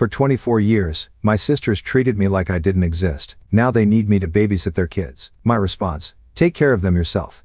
For 24 years, my sisters treated me like I didn't exist. Now they need me to babysit their kids. My response: take care of them yourself.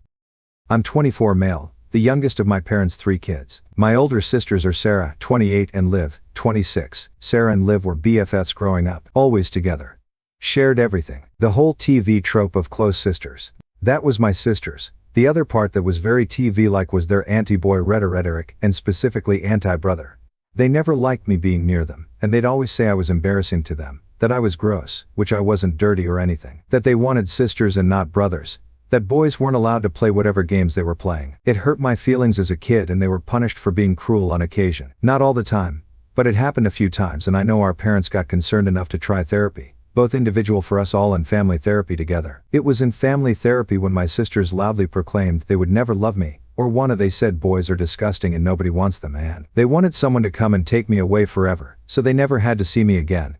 I'm 24 male, the youngest of my parents' 3 kids. My older sisters are Sarah, 28, and Liv, 26. Sarah and Liv were BFFs growing up, always together. Shared everything. The whole TV trope of close sisters. That was my sisters. The other part that was very TV-like was their anti-boy rhetoric, and specifically anti-brother. They never liked me being near them, and they'd always say I was embarrassing to them, that I was gross, which I wasn't dirty or anything, that they wanted sisters and not brothers, that boys weren't allowed to play whatever games they were playing. It hurt my feelings as a kid, and they were punished for being cruel on occasion. Not all the time, but it happened a few times, and I know our parents got concerned enough to try therapy. Both individual for us all and family therapy together. It was in family therapy when my sisters loudly proclaimed they would never love me, or they said boys are disgusting and nobody wants them, and they wanted someone to come and take me away forever, so they never had to see me again.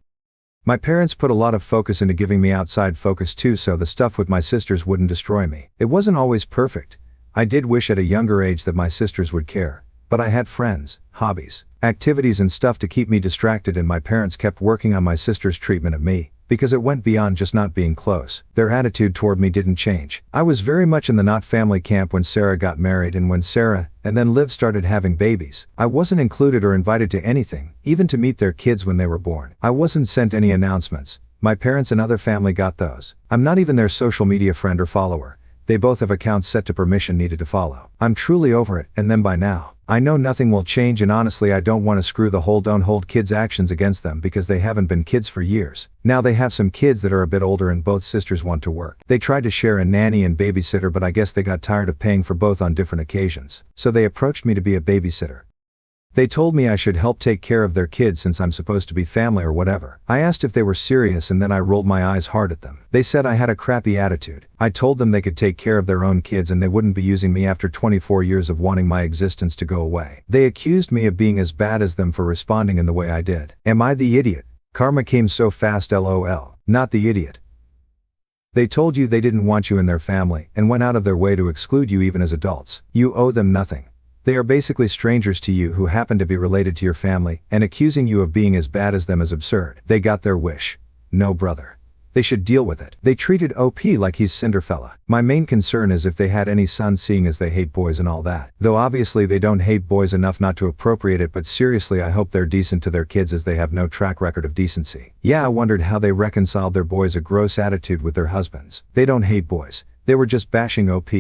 My parents put a lot of focus into giving me outside focus too, so the stuff with my sisters wouldn't destroy me. It wasn't always perfect. I did wish at a younger age that my sisters would care, but I had friends, hobbies, activities and stuff to keep me distracted, and my parents kept working on my sisters' treatment of me, because it went beyond just not being close. Their attitude toward me didn't change. I was very much in the not family camp when Sarah got married, and when Sarah, and then Liv, started having babies. I wasn't included or invited to anything, even to meet their kids when they were born. I wasn't sent any announcements. My parents and other family got those. I'm not even their social media friend or follower. They both have accounts set to permission needed to follow. I'm truly over it, and them by now. I know nothing will change, and honestly I don't want to screw the whole don't hold kids actions against them, because they haven't been kids for years. Now they have some kids that are a bit older, and both sisters want to work. They tried to share a nanny and babysitter, but I guess they got tired of paying for both on different occasions. So they approached me to be a babysitter. They told me I should help take care of their kids since I'm supposed to be family or whatever. I asked if they were serious, and then I rolled my eyes hard at them. They said I had a crappy attitude. I told them they could take care of their own kids and they wouldn't be using me after 24 years of wanting my existence to go away. They accused me of being as bad as them for responding in the way I did. Am I the idiot? Karma came so fast, lol. Not the idiot. They told you they didn't want you in their family and went out of their way to exclude you even as adults. You owe them nothing. They are basically strangers to you who happen to be related to your family, and accusing you of being as bad as them is absurd. They got their wish. No brother. They should deal with it. They treated OP like he's Cinderfella. My main concern is if they had any sons, seeing as they hate boys and all that. Though obviously they don't hate boys enough not to appropriate it, but seriously I hope they're decent to their kids, as they have no track record of decency. Yeah, I wondered how they reconciled their boys' a gross attitude with their husbands. They don't hate boys. They were just bashing OP.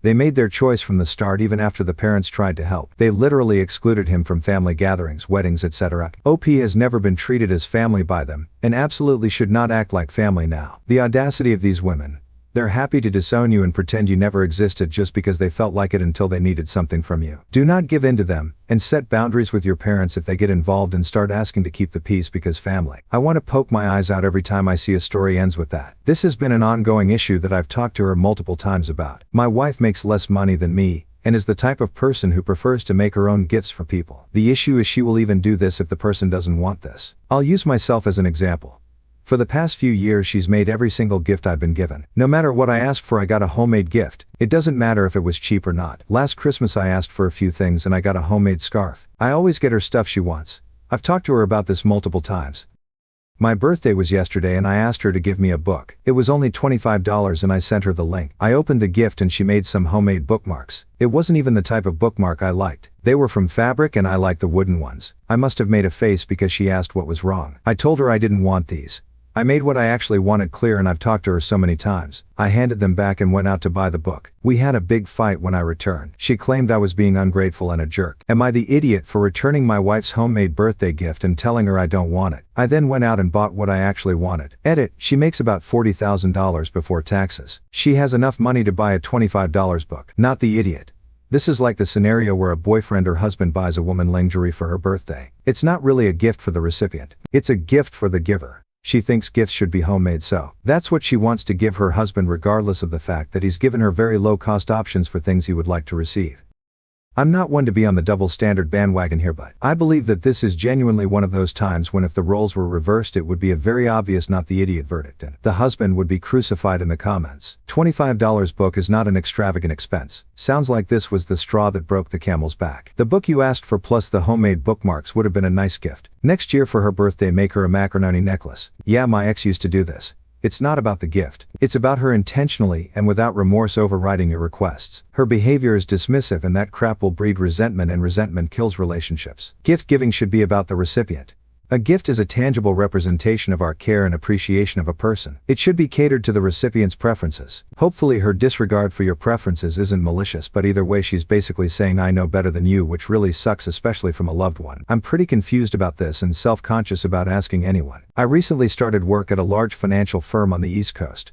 They made their choice from the start, even after the parents tried to help. They literally excluded him from family gatherings, weddings, etc. OP has never been treated as family by them, and absolutely should not act like family now. The audacity of these women. They're happy to disown you and pretend you never existed just because they felt like it until they needed something from you. Do not give in to them, and set boundaries with your parents if they get involved and start asking to keep the peace because family. I want to poke my eyes out every time I see a story ends with that. This has been an ongoing issue that I've talked to her multiple times about. My wife makes less money than me, and is the type of person who prefers to make her own gifts for people. The issue is she will even do this if the person doesn't want this. I'll use myself as an example. For the past few years she's made every single gift I've been given. No matter what I asked for, I got a homemade gift. It doesn't matter if it was cheap or not. Last Christmas I asked for a few things and I got a homemade scarf. I always get her stuff she wants. I've talked to her about this multiple times. My birthday was yesterday and I asked her to give me a book. It was only $25 and I sent her the link. I opened the gift and she made some homemade bookmarks. It wasn't even the type of bookmark I liked. They were from fabric and I liked the wooden ones. I must have made a face because she asked what was wrong. I told her I didn't want these. I made what I actually wanted clear, and I've talked to her so many times. I handed them back and went out to buy the book. We had a big fight when I returned. She claimed I was being ungrateful and a jerk. Am I the idiot for returning my wife's homemade birthday gift and telling her I don't want it? I then went out and bought what I actually wanted. Edit, she makes about $40,000 before taxes. She has enough money to buy a $25 book. Not the idiot. This is like the scenario where a boyfriend or husband buys a woman lingerie for her birthday. It's not really a gift for the recipient. It's a gift for the giver. She thinks gifts should be homemade, so that's what she wants to give her husband, regardless of the fact that he's given her very low-cost options for things he would like to receive. I'm not one to be on the double standard bandwagon here, but I believe that this is genuinely one of those times when if the roles were reversed it would be a very obvious not the idiot verdict and the husband would be crucified in the comments. $25 book is not an extravagant expense. Sounds like this was the straw that broke the camel's back. The book you asked for plus the homemade bookmarks would have been a nice gift. Next year for her birthday make her a macaroni necklace. Yeah, my ex used to do this. It's not about the gift. It's about her intentionally and without remorse overriding your requests. Her behavior is dismissive and that crap will breed resentment and resentment kills relationships. Gift giving should be about the recipient. A gift is a tangible representation of our care and appreciation of a person. It should be catered to the recipient's preferences. Hopefully her disregard for your preferences isn't malicious, but either way she's basically saying I know better than you, which really sucks, especially from a loved one. I'm pretty confused about this and self-conscious about asking anyone. I recently started work at a large financial firm on the East Coast.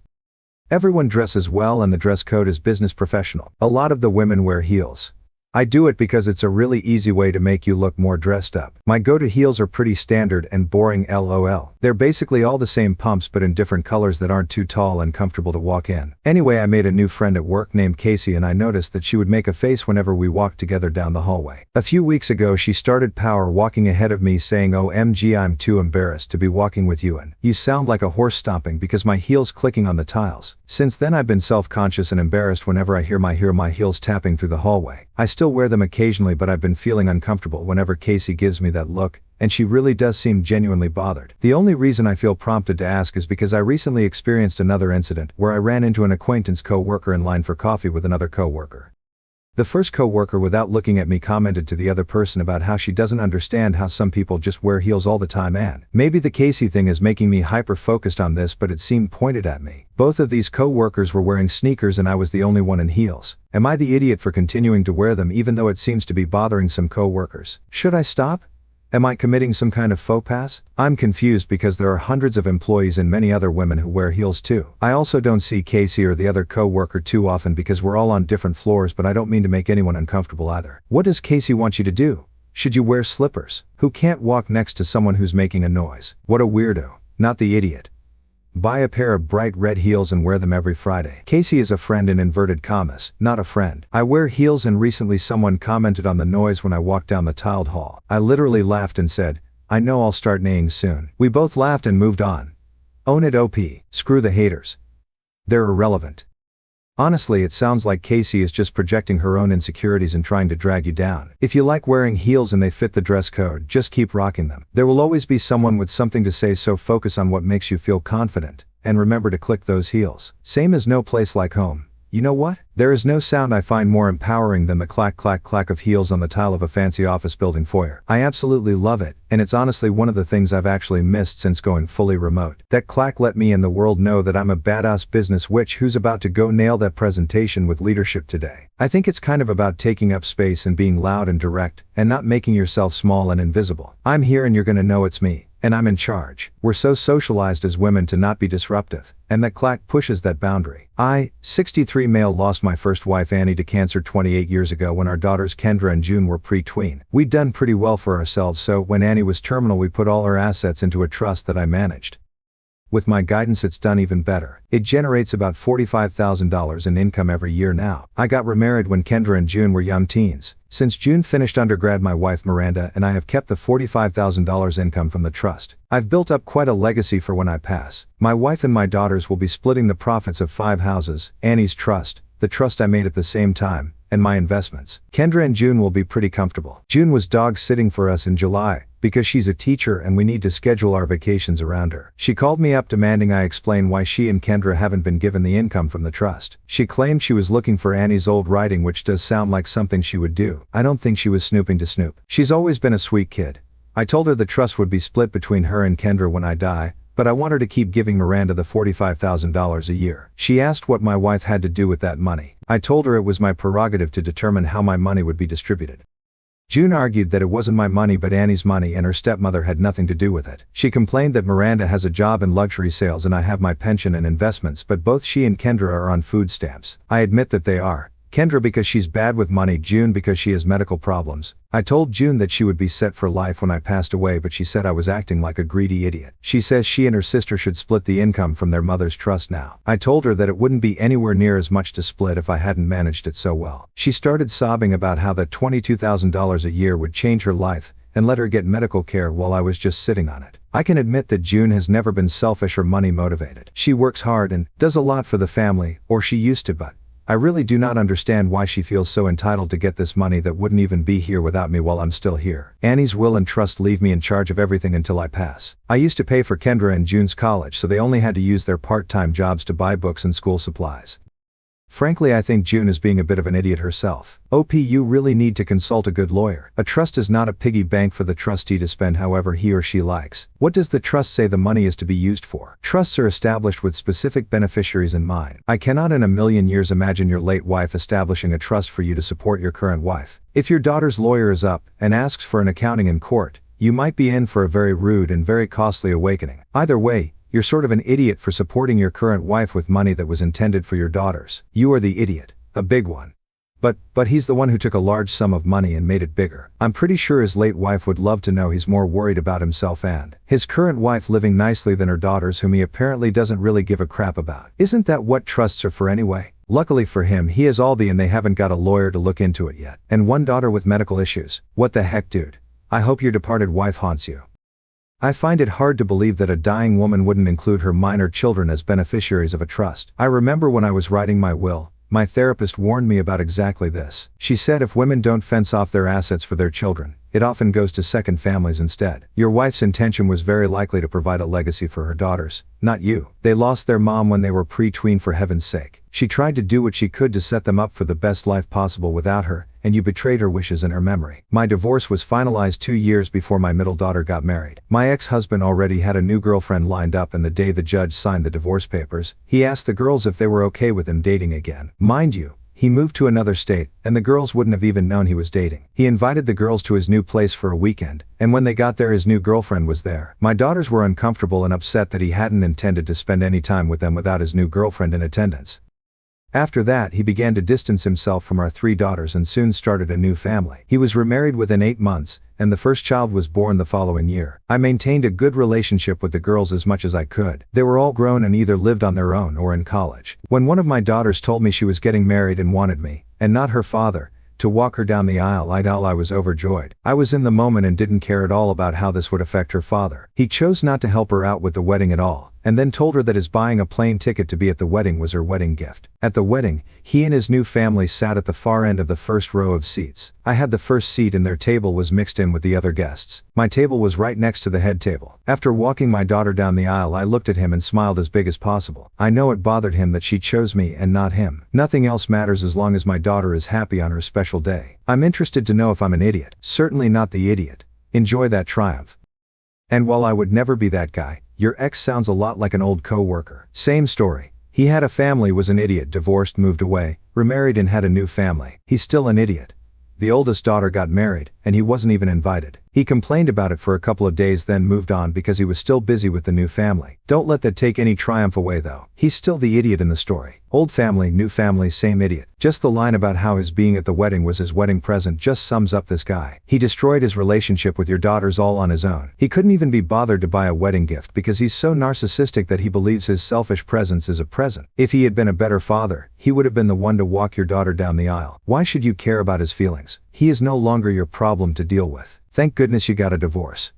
Everyone dresses well and the dress code is business professional. A lot of the women wear heels. I do it because it's a really easy way to make you look more dressed up. My go-to heels are pretty standard and boring, lol. They're basically all the same pumps but in different colors that aren't too tall and comfortable to walk in. Anyway, I made a new friend at work named Casey and I noticed that she would make a face whenever we walked together down the hallway. A few weeks ago she started power walking ahead of me saying, "OMG, I'm too embarrassed to be walking with you and you sound like a horse stomping because my heels clicking on the tiles." Since then I've been self-conscious and embarrassed whenever I hear my heels tapping through the hallway. I still wear them occasionally, but I've been feeling uncomfortable whenever Casey gives me that look, and she really does seem genuinely bothered. The only reason I feel prompted to ask is because I recently experienced another incident where I ran into an acquaintance co-worker in line for coffee with another co-worker. The first co-worker, without looking at me, commented to the other person about how she doesn't understand how some people just wear heels all the time, and maybe the Casey thing is making me hyper-focused on this, but it seemed pointed at me. Both of these co-workers were wearing sneakers and I was the only one in heels. Am I the idiot for continuing to wear them even though it seems to be bothering some co-workers? Should I stop? Am I committing some kind of faux pas? I'm confused because there are hundreds of employees and many other women who wear heels too. I also don't see Casey or the other co-worker too often because we're all on different floors, but I don't mean to make anyone uncomfortable either. What does Casey want you to do? Should you wear slippers? Who can't walk next to someone who's making a noise? What a weirdo. Not the idiot. Buy a pair of bright red heels and wear them every Friday. Casey is a friend in inverted commas, not a friend. I wear heels and recently someone commented on the noise when I walked down the tiled hall. I literally laughed and said, "I know, I'll start neighing soon." We both laughed and moved on. Own it, OP. Screw the haters. They're irrelevant. Honestly, it sounds like Casey is just projecting her own insecurities and trying to drag you down. If you like wearing heels and they fit the dress code, just keep rocking them. There will always be someone with something to say, so focus on what makes you feel confident, and remember to click those heels. Same as no place like home. You know what? There is no sound I find more empowering than the clack clack clack of heels on the tile of a fancy office building foyer. I absolutely love it, and it's honestly one of the things I've actually missed since going fully remote. That clack let me and the world know that I'm a badass business witch who's about to go nail that presentation with leadership today. I think it's kind of about taking up space and being loud and direct, and not making yourself small and invisible. I'm here and you're gonna know it's me. And I'm in charge. We're so socialized as women to not be disruptive, and that clack pushes that boundary. I, 63 male, lost my first wife Annie to cancer 28 years ago when our daughters Kendra and June were pre-tween. We'd done pretty well for ourselves, so when Annie was terminal we put all her assets into a trust that I managed. With my guidance it's done even better. It generates about $45,000 in income every year now. I got remarried when Kendra and June were young teens. Since June finished undergrad, my wife Miranda and I have kept the $45,000 income from the trust. I've built up quite a legacy for when I pass. My wife and my daughters will be splitting the profits of 5 houses, Annie's trust, the trust I made at the same time, and my investments. Kendra and June will be pretty comfortable. June was dog sitting for us in July, because she's a teacher and we need to schedule our vacations around her. She called me up demanding I explain why she and Kendra haven't been given the income from the trust. She claimed she was looking for Annie's old writing, which does sound like something she would do. I don't think she was snooping to snoop. She's always been a sweet kid. I told her the trust would be split between her and Kendra when I die, but I want her to keep giving Miranda the $45,000 a year. She asked what my wife had to do with that money. I told her it was my prerogative to determine how my money would be distributed. June argued that it wasn't my money but Annie's money and her stepmother had nothing to do with it. She complained that Miranda has a job in luxury sales and I have my pension and investments, but both she and Kendra are on food stamps. I admit that they are. Kendra because she's bad with money, June because she has medical problems. I told June that she would be set for life when I passed away, but she said I was acting like a greedy idiot. She says she and her sister should split the income from their mother's trust now. I told her that it wouldn't be anywhere near as much to split if I hadn't managed it so well. She started sobbing about how that $22,000 a year would change her life and let her get medical care while I was just sitting on it. I can admit that June has never been selfish or money motivated. She works hard and does a lot for the family, or she used to, but I really do not understand why she feels so entitled to get this money that wouldn't even be here without me while I'm still here. Annie's will and trust leave me in charge of everything until I pass. I used to pay for Kendra and June's college, so they only had to use their part-time jobs to buy books and school supplies. Frankly, I think June is being a bit of an idiot herself. You really need to consult a good lawyer. A trust is not a piggy bank for the trustee to spend however he or she likes. What does the trust say the money is to be used for? Trusts are established with specific beneficiaries in mind. I cannot in a million years imagine your late wife establishing a trust for you to support your current wife. If your daughter's lawyer is up and asks for an accounting in court, you might be in for a very rude and very costly awakening. Either way, you're sort of an idiot for supporting your current wife with money that was intended for your daughters. You are the idiot, a big one. But he's the one who took a large sum of money and made it bigger. I'm pretty sure his late wife would love to know he's more worried about himself and his current wife living nicely than her daughters, whom he apparently doesn't really give a crap about. Isn't that what trusts are for anyway? Luckily for him, he has all and they haven't got a lawyer to look into it yet. And one daughter with medical issues. What the heck, dude? I hope your departed wife haunts you. I find it hard to believe that a dying woman wouldn't include her minor children as beneficiaries of a trust. I remember when I was writing my will, my therapist warned me about exactly this. She said if women don't fence off their assets for their children, it often goes to second families instead. Your wife's intention was very likely to provide a legacy for her daughters, not you. They lost their mom when they were pre-tween, for heaven's sake. She tried to do what she could to set them up for the best life possible without her, and you betrayed her wishes and her memory. My divorce was finalized 2 years before my middle daughter got married. My ex-husband already had a new girlfriend lined up, and the day the judge signed the divorce papers, he asked the girls if they were okay with him dating again. Mind you, he moved to another state, and the girls wouldn't have even known he was dating. He invited the girls to his new place for a weekend, and when they got there his new girlfriend was there. My daughters were uncomfortable and upset that he hadn't intended to spend any time with them without his new girlfriend in attendance. After that, he began to distance himself from our 3 daughters and soon started a new family. He was remarried within 8 months, and the first child was born the following year. I maintained a good relationship with the girls as much as I could. They were all grown and either lived on their own or in college. When one of my daughters told me she was getting married and wanted me, and not her father, to walk her down the aisle, I was overjoyed. I was in the moment and didn't care at all about how this would affect her father. He chose not to help her out with the wedding at all, and then told her that his buying a plane ticket to be at the wedding was her wedding gift. At the wedding, he and his new family sat at the far end of the first row of seats. I had the first seat and their table was mixed in with the other guests. My table was right next to the head table. After walking my daughter down the aisle, I looked at him and smiled as big as possible. I know it bothered him that she chose me and not him. Nothing else matters as long as my daughter is happy on her special day. I'm interested to know if I'm an idiot. Certainly not the idiot. Enjoy that triumph. And while I would never be that guy, your ex sounds a lot like an old co-worker. Same story. He had a family, was an idiot, divorced, moved away, remarried and had a new family. He's still an idiot. The oldest daughter got married, and he wasn't even invited. He complained about it for a couple of days, then moved on because he was still busy with the new family. Don't let that take any triumph away though. He's still the idiot in the story. Old family, new family, same idiot. Just the line about how his being at the wedding was his wedding present just sums up this guy. He destroyed his relationship with your daughters all on his own. He couldn't even be bothered to buy a wedding gift because he's so narcissistic that he believes his selfish presence is a present. If he had been a better father, he would have been the one to walk your daughter down the aisle. Why should you care about his feelings? He is no longer your problem to deal with. Thank goodness you got a divorce.